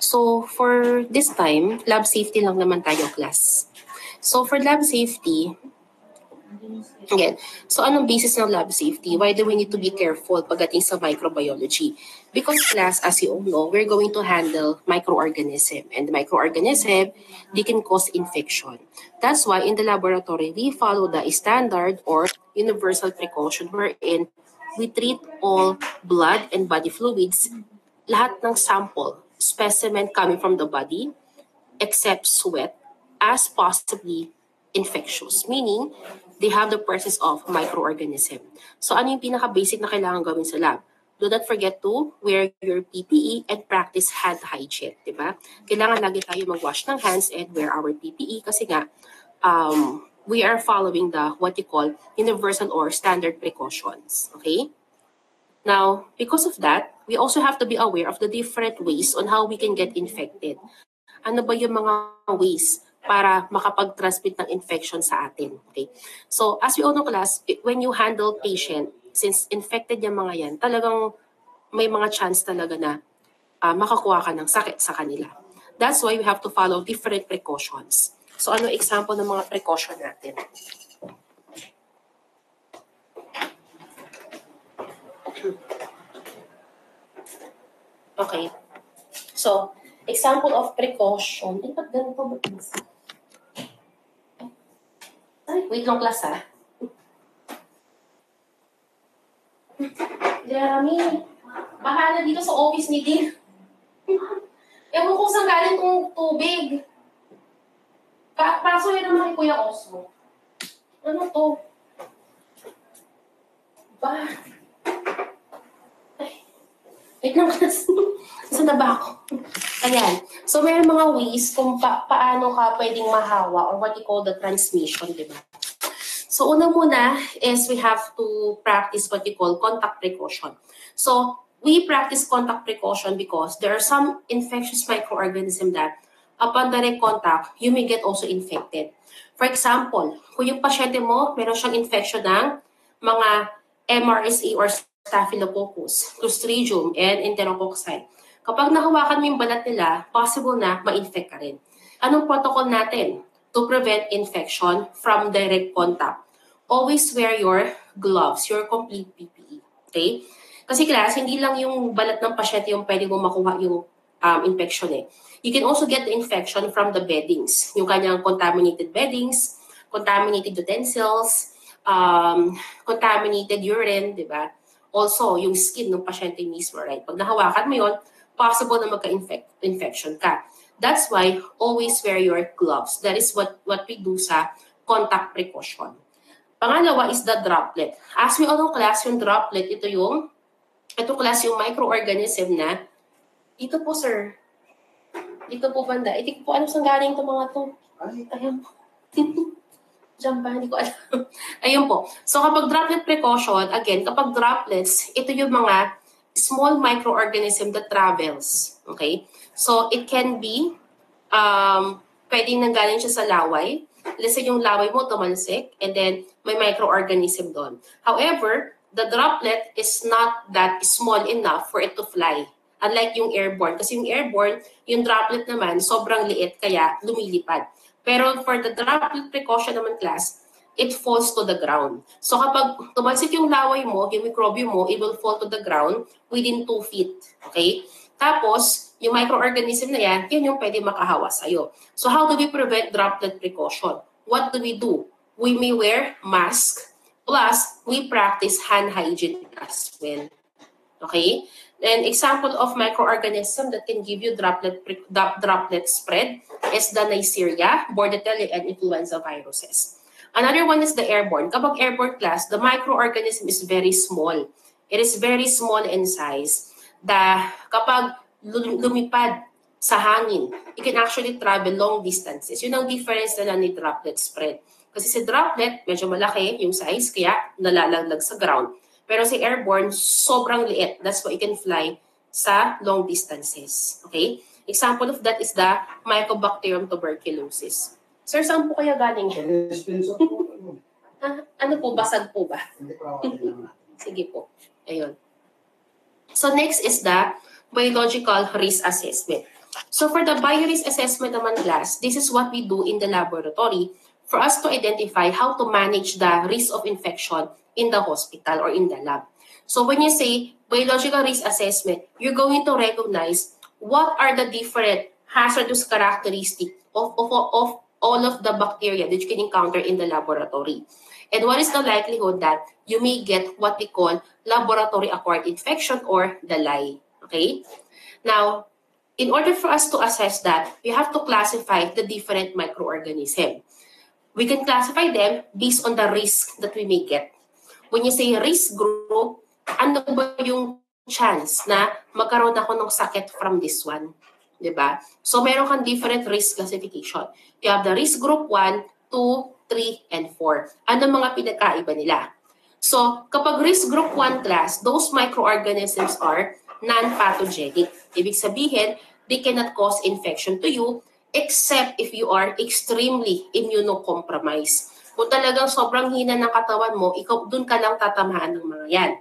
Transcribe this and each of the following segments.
So, for this time, lab safety lang naman tayo, class. So, for lab safety, again, so anong basis ng lab safety? Why do we need to be careful pagdating sa microbiology? Because class, as you all know, we're going to handle microorganism. And the microorganism, they can cause infection. That's why in the laboratory, we follow the standard or universal precaution wherein we treat all blood and body fluids, lahat ng sample, specimen coming from the body, except sweat, as possibly infectious. Meaning, they have the presence of microorganism. So ano yung pinaka-basic na kailangan gawin sa lab? Do not forget to wear your PPE and practice hand hygiene, di ba? Kailangan lagi tayo mag-wash ng hands and wear our PPE kasi nga, we are following the what you call universal or standard precautions, okay? Now, because of that, we also have to be aware of the different ways on how we can get infected. Ano ba yung mga ways para makapag-transmit ng infection sa atin? Okay? So, as we all know, class, when you handle patient, since infected yung mga yan, talagang may mga chance talaga na makakuha ka ng sakit sa kanila. That's why we have to follow different precautions. So, ano example ng mga precaution natin? Okay. So, example of precaution. Ba't ganito ba? Ay, wait lang class ha. Jeremy, bahala dito sa office ni Dean. Ewan ko saan galing kong tubig. Kaso yan naman kay Kuya Osmo. Ano to? Ba? Ay, wait lang class. Saan na ba ako? Ayan. So, may mga ways kung paano ka pwedeng mahawa or what you call the transmission, di ba? So, una muna is we have to practice what you call contact precaution. So, we practice contact precaution because there are some infectious microorganisms that upon direct contact, you may get also infected. For example, kung yung pasyente mo, meron siyang infection ng mga MRSA or Staphylococcus, Clostridium, and Enterococci. Kapag nahawakan mo yung balat nila, possible na ma-infect ka rin. Anong protocol natin to prevent infection from direct contact? Always wear your gloves, your complete PPE. Okay? Kasi class, hindi lang yung balat ng pasyente yung pwede mo makuha yung infection eh. You can also get the infection from the beddings. Yung kanyang contaminated beddings, contaminated utensils, contaminated urine, di ba? Also, yung skin ng pasyente mismo, right? Pag nahawakan mo yun, possible na magka-infection ka. That's why always wear your gloves. That is what we do sa contact precaution. Pangalawa is the droplet. As we all know, class, yung droplet, ito class yung microorganism na, dito po sir, dito po banda, hindi ko po alam saan galing itong mga to. Ayun po. Diyan ba? Hindi ko alam. Ayun po. So kapag droplet precaution, again, kapag droplets, ito yung mga small microorganism that travels. Okay? So it can be, pwedeng nanggaling siya sa laway. Let's say yung laway mo tumalsik, and then may microorganism doon. However, the droplet is not that small enough for it to fly. Unlike yung airborne. Kasi yung airborne, yung droplet naman, sobrang liit, kaya lumilipad. Pero for the droplet precaution naman, class, it falls to the ground. So kapag tumalsik yung laway mo, yung microbiome mo, it will fall to the ground within 2 feet. Okay? Tapos, yung microorganism na yan, yun yung pwede makahawa sa'yo. So how do we prevent droplet precaution? What do? We may wear mask, plus we practice hand hygiene as well. Okay? An example of microorganism that can give you droplet spread is the Neisseria, Bordetella, and influenza viruses. Another one is the airborne. Kapag airborne class, the microorganism is very small. It is very small in size. Kapag lumipad sa hangin, it can actually travel long distances. Yun ang difference na ni droplet spread. Kasi si droplet, medyo malaki yung size, kaya nalalaglag sa ground. Pero si airborne, sobrang liit. That's why it can fly sa long distances. Okay? Example of that is the Mycobacterium tuberculosis. Sir, saan po kaya galing yun? Ano po? Basag po ba? Sige po. Ayun. So next is the biological risk assessment. So for the biorisk assessment naman class, this is what we do in the laboratory for us to identify how to manage the risk of infection in the hospital or in the lab. So when you say biological risk assessment, you're going to recognize what are the different hazardous characteristics of all of the bacteria that you can encounter in the laboratory. And what is the likelihood that you may get what we call laboratory-acquired infection or the LAI. Okay? Now, in order for us to assess that, we have to classify the different microorganisms. We can classify them based on the risk that we may get. When you say risk group, ano ba yung chance na magkaroon ako ng sakit from this one? Diba? So, meron kang different risk classification. You have the risk group 1, 2, 3, and 4. Ano mga pinagkaiba nila? So, kapag risk group 1 class, those microorganisms are non-pathogenic. Ibig sabihin, they cannot cause infection to you except if you are extremely immunocompromised. Kung talagang sobrang hina ng katawan mo, ikaw dun ka lang tatamaan ng mga yan.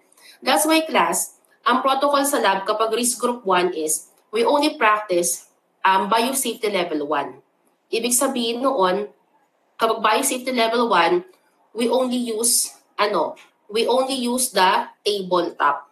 That's why class, ang protocol sa lab kapag risk group 1 is, we only practice biosafety level 1. Ibig sabihin noon, kapag biosafety level 1, we only use the tabletop.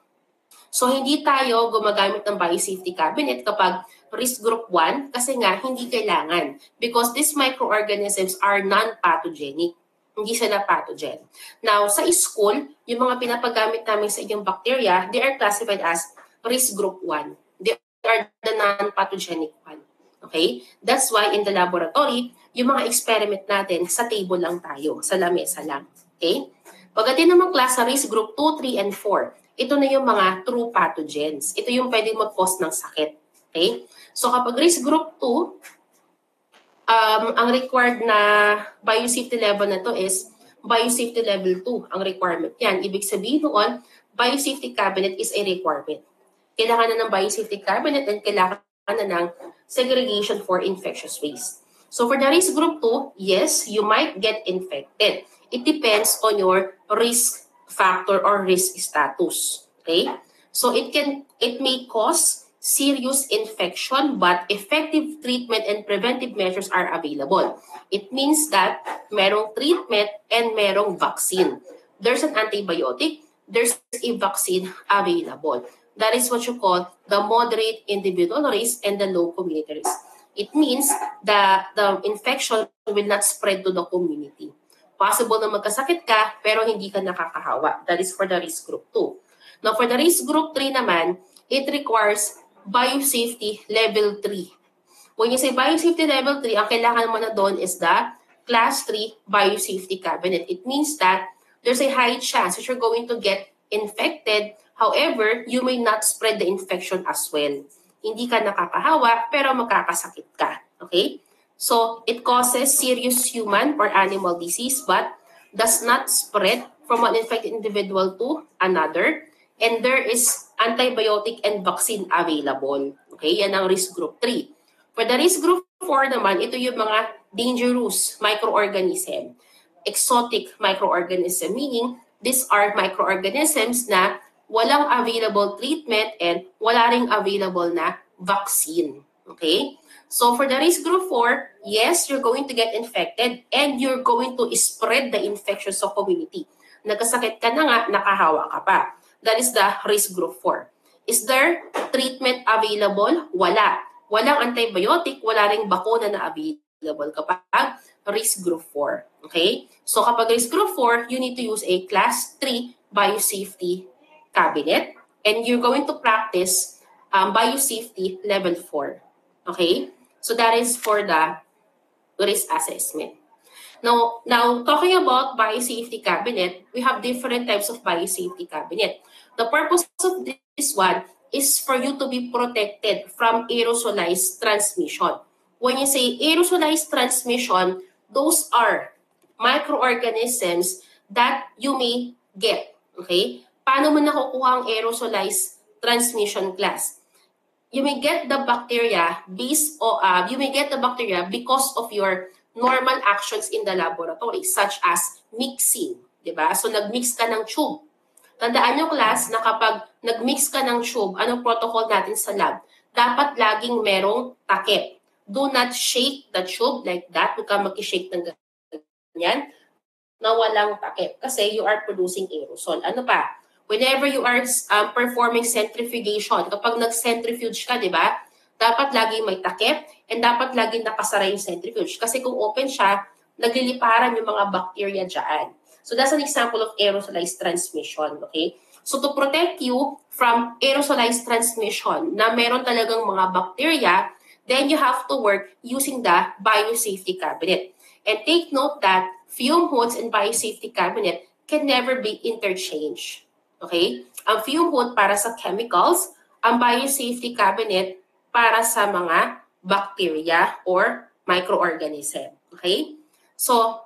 So, hindi tayo gumagamit ng biosafety cabinet kapag risk group 1 kasi nga hindi kailangan because these microorganisms are non-pathogenic. Hindi sila pathogen. Now, sa school, yung mga pinapagamit namin sa inyong bacteria, they are classified as risk group 1. They are the non-pathogenic one. Okay? That's why in the laboratory, yung mga experiment natin, sa table lang tayo, sa lamesa lang. Okay? Pagdating naman class sa risk group 2, 3, and 4, ito na yung mga true pathogens. Ito yung pwedeng mag-cause ng sakit. Okay? So kapag risk group 2, ang required na biosafety level na to is biosafety level 2 ang requirement yan. Ibig sabihin noon, biosafety cabinet is a requirement. Kailangan na ng biosafety cabinet and kailangan na ng segregation for infectious waste. So for the risk group 2, yes, you might get infected. It depends on your risk factor or risk status. Okay? So it may cause serious infection, but effective treatment and preventive measures are available. It means that merong treatment and merong vaccine. There's an antibiotic, there's a vaccine available. That is what you call the moderate individual risk and the low community risk. It means that the infection will not spread to the community. Possible na magkasakit ka, pero hindi ka nakakahawa. That is for the risk group 2. Now, for the risk group 3 naman, it requires biosafety level 3. When you say biosafety level 3, ang kailangan mo na doon is the class 3 biosafety cabinet. It means that there's a high chance that you're going to get infected. However, you may not spread the infection as well. Hindi ka nakakahawa, pero makakasakit ka. Okay? So, it causes serious human or animal disease but does not spread from one infected individual to another. And there is antibiotic and vaccine available. Okay, yan ang risk group 3. For the risk group 4 naman, ito yung mga dangerous microorganism. Exotic microorganism, meaning these are microorganisms na walang available treatment and wala ring available na vaccine. Okay? So for the risk group 4, yes, you're going to get infected and you're going to spread the infection sa community. Nagkasakit ka na nga, nakahawa ka pa. That is the risk group 4. Is there treatment available? Wala. Walang antibiotic, wala ring bakuna na available kapag risk group 4. Okay? So kapag risk group 4, you need to use a class 3 biosafety cabinet and you're going to practice biosafety level 4. Okay? So that is for the risk assessment. Now, talking about biosafety cabinet, we have different types of biosafety cabinet. The purpose of this one is for you to be protected from aerosolized transmission. When you say aerosolized transmission, those are microorganisms that you may get. Okay? Paano mo nakukuha ang aerosolized transmission class? You may get the bacteria because of your normal actions in the laboratory, such as mixing. Diba? So, nag-mix ka ng tube. Tandaan nyo, class, na kapag nag-mix ka ng tube, anong protocol natin sa lab? dapat laging merong takip. Do not shake the tube like that. Huwag ka mag-shake ng ganyan na walang takip kasi you are producing aerosol. Ano pa? Whenever you are performing centrifugation, kapag nag-centrifuge ka, di ba? Dapat laging may takip and dapat laging nakasara yung centrifuge. Kasi kung open siya, nagliliparan yung mga bacteria dyan. So that's an example of aerosolized transmission, okay? So to protect you from aerosolized transmission na meron talagang mga bacteria, then you have to work using the biosafety cabinet. And take note that fume hoods and biosafety cabinet can never be interchanged. Okay? Ang fume hood para sa chemicals, ang biosafety cabinet para sa mga bacteria or microorganism. Okay? So,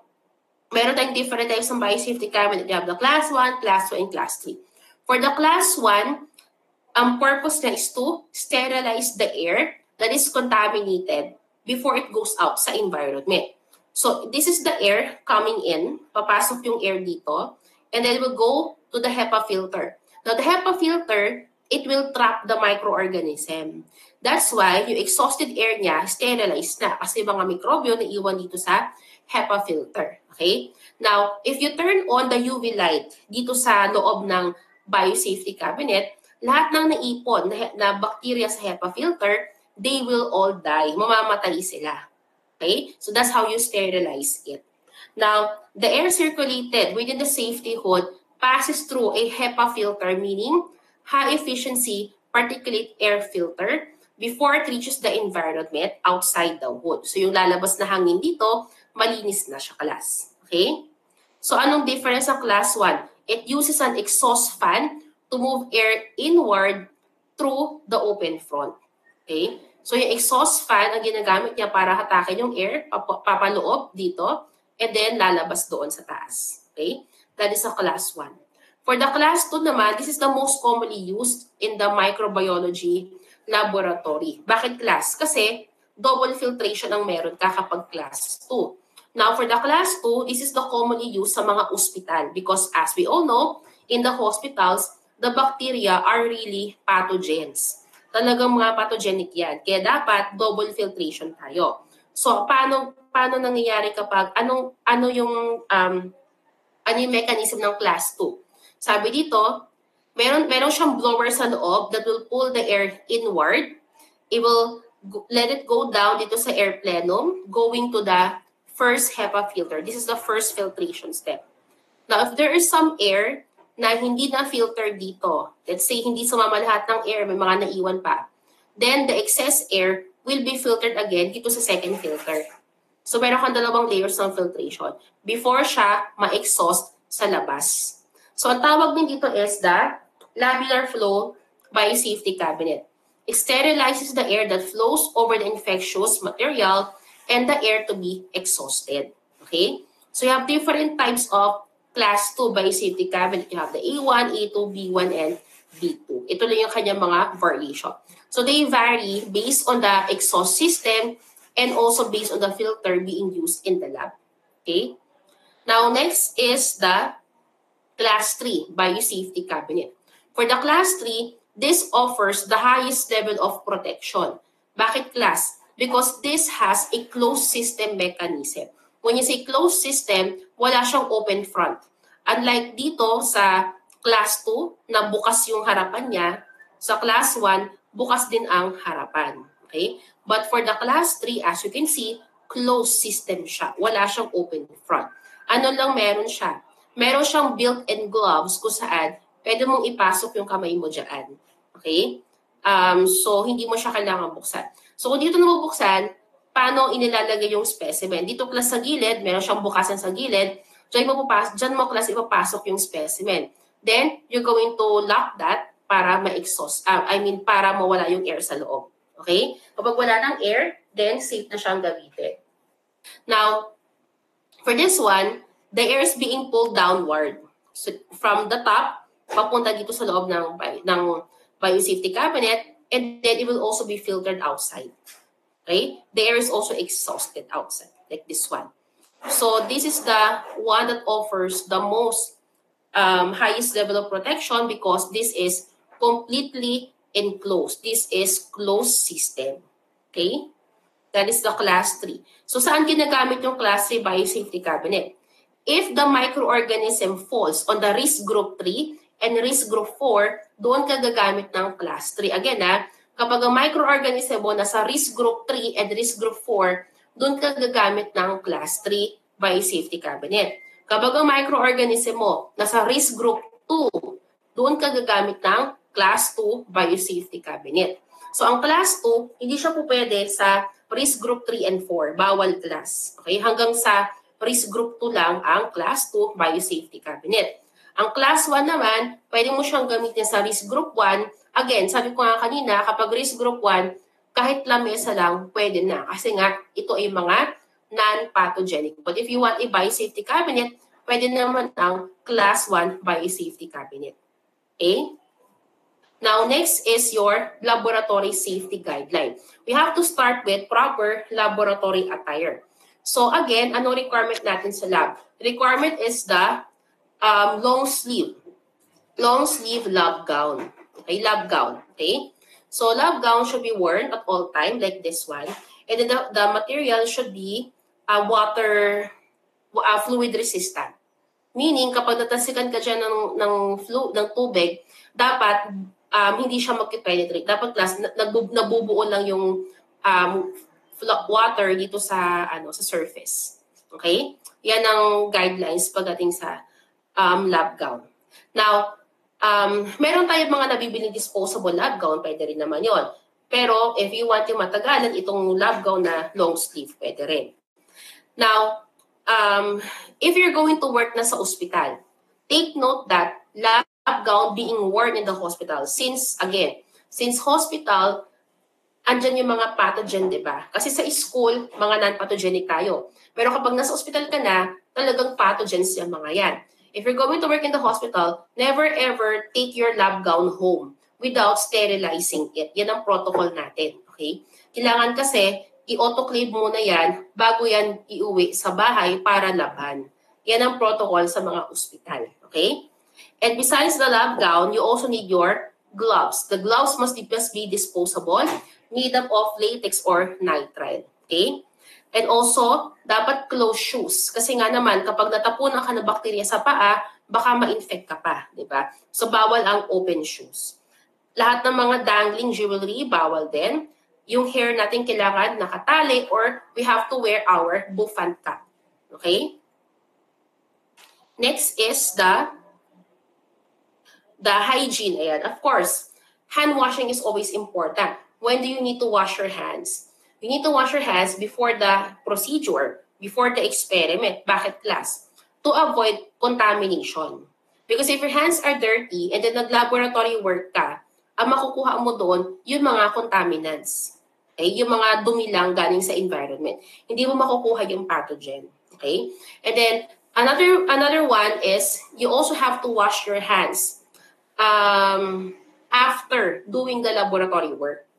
meron tayong different types ng biosafety cabinet. You have the class 1, class 2, and class 3. For the class 1, ang purpose na is to sterilize the air that is contaminated before it goes out sa environment. So, this is the air coming in. Papasok yung air dito. And then it will go to the HEPA filter. Now, the HEPA filter, it will trap the microorganism. That's why yung exhausted air niya, sterilized na. Kasi mga mikrobyo na iwan dito sa HEPA filter. Okay? Now, if you turn on the UV light dito sa loob ng biosafety cabinet, lahat ng naipon na bacteria sa HEPA filter, they will all die. Mamamatay sila. Okay? So that's how you sterilize it. Now, the air circulated within the safety hood passes through a HEPA filter, meaning high-efficiency particulate air filter before it reaches the environment outside the hood. So yung lalabas na hangin dito, malinis na siya, class. Okay? So anong difference ng class 1? It uses an exhaust fan to move air inward through the open front. Okay? So yung exhaust fan, ang ginagamit niya para hatakin yung air, papaloob dito, and then lalabas doon sa taas. Okay? That is a class 1. For the class 2 naman, this is the most commonly used in the microbiology laboratory. Bakit class? Kasi double filtration ang meron ka kapag class 2. Now, for the class 2, this is the commonly used sa mga ospital because as we all know, in the hospitals, the bacteria are really pathogens. Talagang mga pathogenic yan. Kaya dapat double filtration tayo. So, paano nangyayari kapag ano yung mechanism ng class 2? Sabi dito, meron siyang blower sa loob that will pull the air inward. It will let it go down dito sa air plenum, going to the first HEPA filter. This is the first filtration step. Now, if there is some air na hindi na filter dito, let's say hindi sumama lahat ng air, may mga naiwan pa, then the excess air will be filtered again dito sa second filter. So, meron kang dalawang layers ng filtration before siya ma-exhaust sa labas. So, ang tawag din dito is the lamellar flow biosafety cabinet. It sterilizes the air that flows over the infectious material and the air to be exhausted. Okay? So, you have different types of class 2 biosafety cabinet. You have the A1, A2, B1, and B2. Ito lang yung kanyang mga variation. So, they vary based on the exhaust system and also based on the filter being used in the lab. Okay? Now, next is the Class 3 biosafety cabinet. For the Class 3, this offers the highest level of protection. Bakit class? Because this has a closed system mechanism. When you say closed system, wala siyang open front. Unlike dito sa Class 2, na bukas yung harapan niya, sa Class 1, bukas din ang harapan. Okay? But for the Class 3, as you can see, closed system siya. Wala siyang open front. Ano lang meron siya? Meron siyang built-in gloves kung saan pwede mong ipasok yung kamay mo dyan. Okay? So, hindi mo siya kailangan buksan. So, kung dito nabubuksan, paano inilalagay yung specimen? Dito class sa gilid, meron siyang bukasan sa gilid. Dyan mo class ipapasok yung specimen. Then, you're going to lock that para ma-exhaust. Para mawala yung air sa loob. Okay? Kapag wala ng air, then safe na siyang gamitin. Now, for this one, the air is being pulled downward. So, from the top, papunta dito sa loob ng biosafety cabinet, and then it will also be filtered outside. Okay? The air is also exhausted outside, like this one. So, this is the one that offers the most highest level of protection because this is completely enclosed. This is closed system. Okay? That is the class 3. So saan ginagamit yung class 3 biosafety cabinet? If the microorganism falls on the risk group 3 and risk group 4, doon ka gagamit ng class 3. Again, kapag ang microorganism mo nasa risk group 3 and risk group 4, doon ka gagamit ng class 3 biosafety cabinet. Kapag ang microorganism mo nasa risk group 2, doon ka gagamit ng class 2 biosafety cabinet. So ang class 2, hindi siya po pwede sa risk group 3 and 4, bawal class. Okay? Hanggang sa risk group 2 lang ang class 2 biosafety cabinet. Ang class 1 naman, pwede mo siyang gamitin sa risk group 1. Again, sabi ko nga kanina, kapag risk group 1, kahit lamesa lang, pwede na. Kasi nga, ito ay mga non-pathogenic. But if you want a biosafety cabinet, pwede naman ang class 1 biosafety cabinet. Okay? Now, next is your laboratory safety guideline. We have to start with proper laboratory attire. So again, ano requirement natin sa lab? Requirement is the long sleeve lab gown. Okay, lab gown. Okay, so lab gown should be worn at all time like this one, and then the material should be fluid resistant. Meaning kapag natasikan ka dyan ng tubig, dapat hindi siya mag-penetrate. Dapat nabubuo lang yung water dito sa surface. Okay? Yan ang guidelines pagdating sa lab gown. Now, meron tayong mga nabibiling disposable lab gown, pwede rin naman yon. Pero if you want yung matagalan, itong lab gown na long sleeve, pwede rin. Now, if you're going to work na sa ospital, take note that lab gown being worn in the hospital since hospital, andyan yung mga pathogen, di ba? Kasi sa school, mga non-pathogenic tayo. Pero kapag nasa ospital ka na, talagang pathogens yung mga yan. If you're going to work in the hospital, never ever take your lab gown home without sterilizing it. Yan ang protocol natin. Okay? Kailangan kasi i-autoclave muna yan bago yan iuwi sa bahay para laban. Yan ang protocol sa mga ospital. Okay? And besides the lab gown, you also need your gloves. The gloves must be disposable, made up of latex or nitrile. Okay? And also, dapat closed shoes. Kasi nga naman, kapag natapunan ka ng bakterya sa paa, baka ma-infect ka pa. Diba? So, bawal ang open shoes. Lahat ng mga dangling jewelry, bawal din. Yung hair natin kailangan nakatali or we have to wear our bouffant cap. Okay? Next is the hygiene. Ayan. Of course, hand washing is always important. When do you need to wash your hands? You need to wash your hands before the procedure, before the experiment. Bakit, class? To avoid contamination. Because if your hands are dirty and then nag-laboratory work ka, ang makukuha mo doon, yung mga contaminants. Okay? Yung mga dumi lang galing sa environment. Hindi mo makukuha yung pathogen. Okay? And then, another one is, you also have to wash your hands after doing the laboratory work.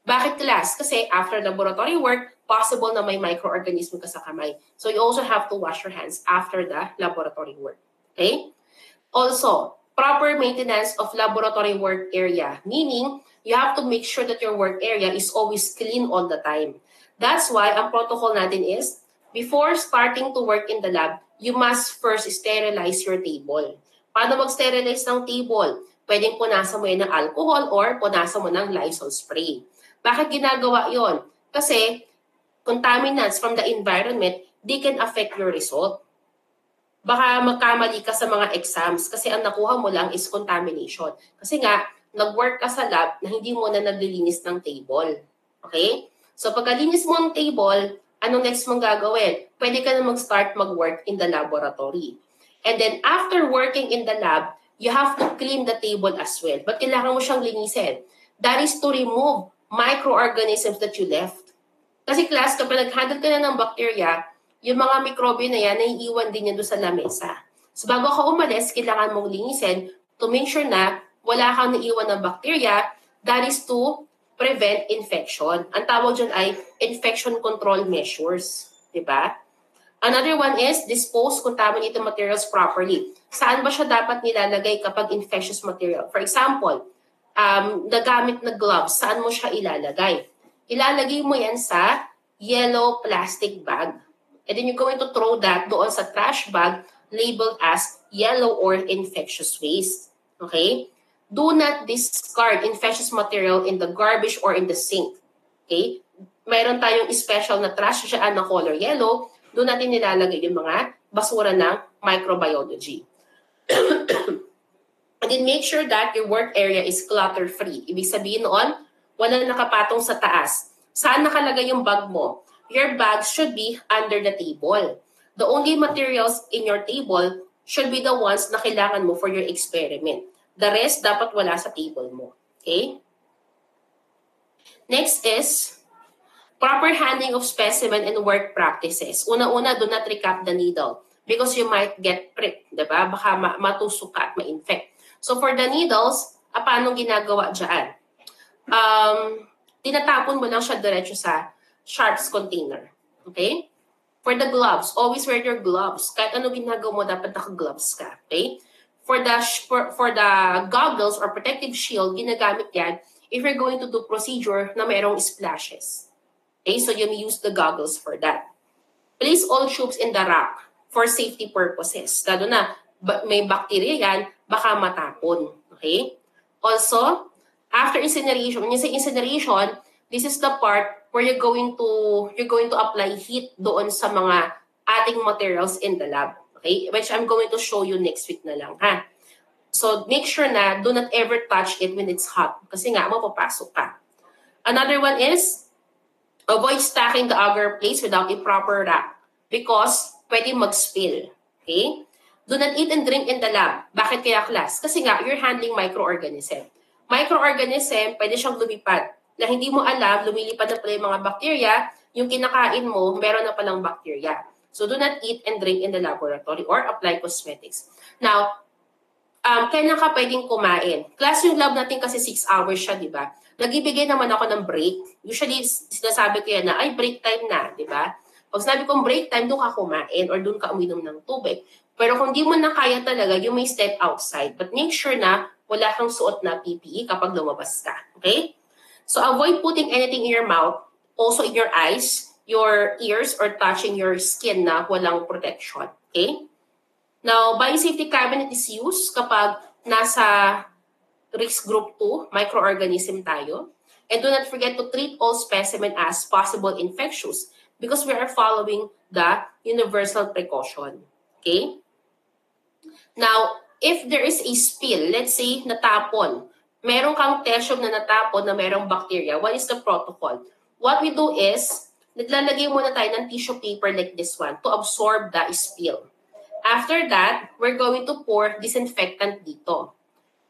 Bakit, class? Kasi after laboratory work, possible na may microorganism ka sa kamay. So you also have to wash your hands after the laboratory work. Okay? Also, proper maintenance of laboratory work area, meaning you have to make sure that your work area is always clean all the time. That's why ang protocol natin is, before starting to work in the lab, you must first sterilize your table. Paano mag-sterilize ng table? Pwedeng punasan mo yan ng alcohol or punasan mo ng Lysol spray. Bakit ginagawa yon? Kasi contaminants from the environment, they can affect your result. Baka magkamali ka sa mga exams kasi ang nakuha mo lang is contamination. Kasi nga, nag-work ka sa lab na hindi mo na naglilinis ng table. Okay? So pagkalinis mo ang table, anong next mong gagawin? Pwede ka na mag-start mag-work in the laboratory. And then after working in the lab, you have to clean the table as well. But kailangan mo siyang linisin. That is to remove microorganisms that you left. Kasi, class, kapag nag-handle ka na ng bacteria, yung mga mikrobyo na yan, naiiwan din yan doon sa lamesa. So bago ka umalis, kailangan mong linisin to make sure na wala kang naiiwan ng bacteria. That is to prevent infection. Ang tawag dyan ay infection control measures. Diba? Another one is dispose contaminated materials properly. Saan ba siya dapat nilalagay kapag infectious material? For example, nagamit na gloves, saan mo siya ilalagay? Ilalagay mo yan sa yellow plastic bag. And then you're going to throw that doon sa trash bag labeled as yellow or infectious waste. Okay? Do not discard infectious material in the garbage or in the sink. Okay? Mayroon tayong special na trash dyan na color yellow. Doon natin nilalagay yung mga basura ng microbiology. And then make sure that your work area is clutter-free. Ibig sabihin noon, walang nakapatong sa taas. Saan nakalagay yung bag mo? Your bag should be under the table. The only materials in your table should be the ones na kailangan mo for your experiment. The rest dapat wala sa table mo. Okay? Next is proper handling of specimen and work practices. Una-una, do not recap the needle because you might get pricked, diba? Baka matusok ka at ma-infect. So for the needles, paano ginagawa dyan? Tinatapon mo lang siya diretso sa sharps container. Okay? For the gloves, always wear your gloves. Kahit ano ginagawa mo, dapat naka-gloves ka. Okay? For the goggles or protective shield, ginagamit yan if you're going to do procedure na mayroong splashes. Okay? So you may use the goggles for that. Place all tubes in the rack for safety purposes. Lalo na, may bacteria yan, baka matapon. Okay? Also, after incineration, when you say incineration, this is the part where you're going to apply heat doon sa mga ating materials in the lab. Okay? Which I'm going to show you next week na lang, ha? So, make sure na do not ever touch it when it's hot. Kasi nga, mapapasok ka. Another one is, avoid stacking the agar plates without a proper rack because pwede mag-spill. Okay? Do not eat and drink in the lab. Bakit kaya, class? Kasi nga, you're handling microorganism. Microorganism, pwede siyang lumipad. Na hindi mo alam, lumilipad na pala yung mga bacteria, yung kinakain mo, meron na palang bacteria. So do not eat and drink in the laboratory or apply cosmetics. Now, kailan ka pwedeng kumain? Class, yung lab natin kasi 6 hours siya, di ba? Nagbibigay naman ako ng break. Usually, sinasabi ko yan na, ay, break time na, di ba? Pag sinabi kong break time, doon ka kumain or doon ka uminom ng tubig. Pero kung di mo na kaya talaga, you may step outside. But make sure na wala kang suot na PPE kapag lumabas ka. Okay? So avoid putting anything in your mouth, also in your eyes, your ears, or touching your skin na walang protection. Okay? Now, biosafety cabinet is used kapag nasa risk group 2, microorganism tayo. And do not forget to treat all specimen as possible infectious because we are following the universal precaution. Okay? Now, if there is a spill, let's say natapon, meron kang test tube na natapon na merong bacteria, what is the protocol? What we do is, naglalagay muna tayo ng tissue paper like this one to absorb the spill. After that, we're going to pour disinfectant dito.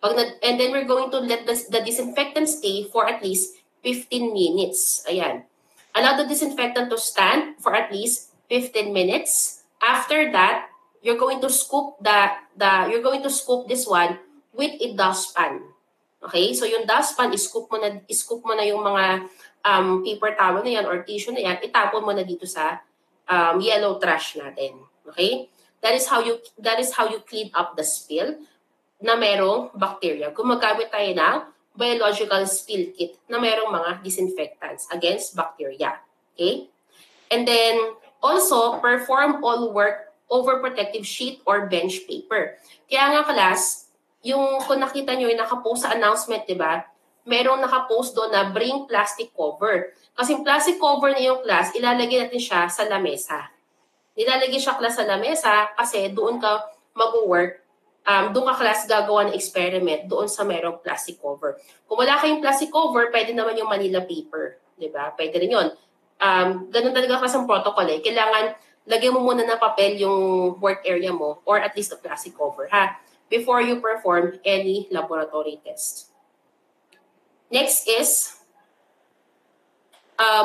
And then we're going to let the disinfectant stay for at least 15 minutes. Ayan. Allow the disinfectant to stand for at least 15 minutes. After that, you're going to scoop this one with a dustpan. Okay? So yung dustpan, scoop mo na yung mga paper towel na yan or tissue na yan, itapon mo na dito sa yellow trash natin. Okay? That is how you clean up the spill na merong bacteria. Gumagamit tayo ng biological spill kit na merong mga disinfectants against bacteria. Okay? And then also perform all work over protective sheet or bench paper. Kaya nga, class, kung nakita nyo yung nakapost sa announcement, di ba? Merong nakapost doon na bring plastic cover. Kasi yung plastic cover na yung class, ilalagay natin siya sa lamesa. Ilalagay siya, class, sa lamesa kasi doon ka mag-work, doon ka, class, gagawa ng experiment doon sa merong plastic cover. Kung wala kayong plastic cover, pwede naman yung Manila paper. Di ba? Pwede rin yun. Ganun talaga kasi ang protocol eh. Kailangan lagyan mo muna ng papel yung work area mo or at least a plastic cover, ha? Before you perform any laboratory test. Next is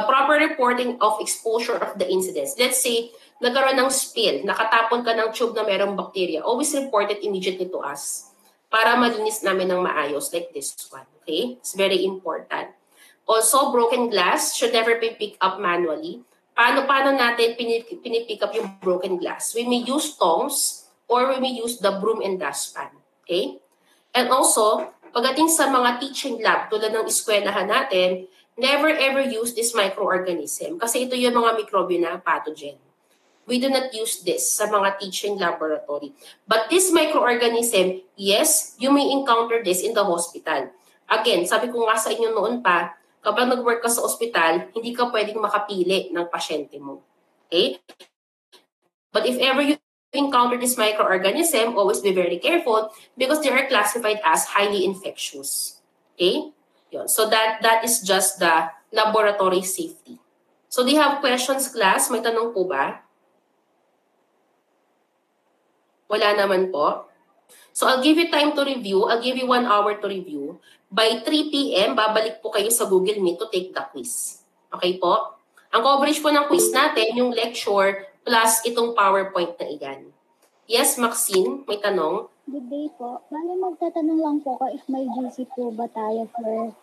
proper reporting of exposure of the incidents. Let's say, nagkaroon ng spill, nakatapon ka ng tube na merong bacteria. Always report it immediately to us para malinis namin ng maayos like this one. Okay? It's very important. Also, broken glass should never be picked up manually. Paano natin pinipick up yung broken glass? We may use tongs or we may use the broom and dustpan. Okay? And also, pagdating sa mga teaching lab, tulad ng eskwelahan natin, never ever use this microorganism kasi ito yung mga mikrobyo na pathogen. We do not use this sa mga teaching laboratory. But this microorganism, yes, you may encounter this in the hospital. Again, sabi ko nga sa inyo noon pa, kapag nag-work ka sa ospital, hindi ka pwedeng makapili ng pasyente mo. Okay? But if ever you encounter this microorganism, always be very careful because they are classified as highly infectious. Okay? Yun. So that is just the laboratory safety. So do you have questions, class? May tanong po ba? Wala naman po. So I'll give you time to review. I'll give you 1 hour to review. By 3 p.m., babalik po kayo sa Google Meet to take the quiz. Okay po? Ang coverage po ng quiz natin, yung lecture plus itong PowerPoint na iyan. Yes, Maxine, may tanong? Good day po. Bale, magtatanong lang po ko if may GC po ba tayo for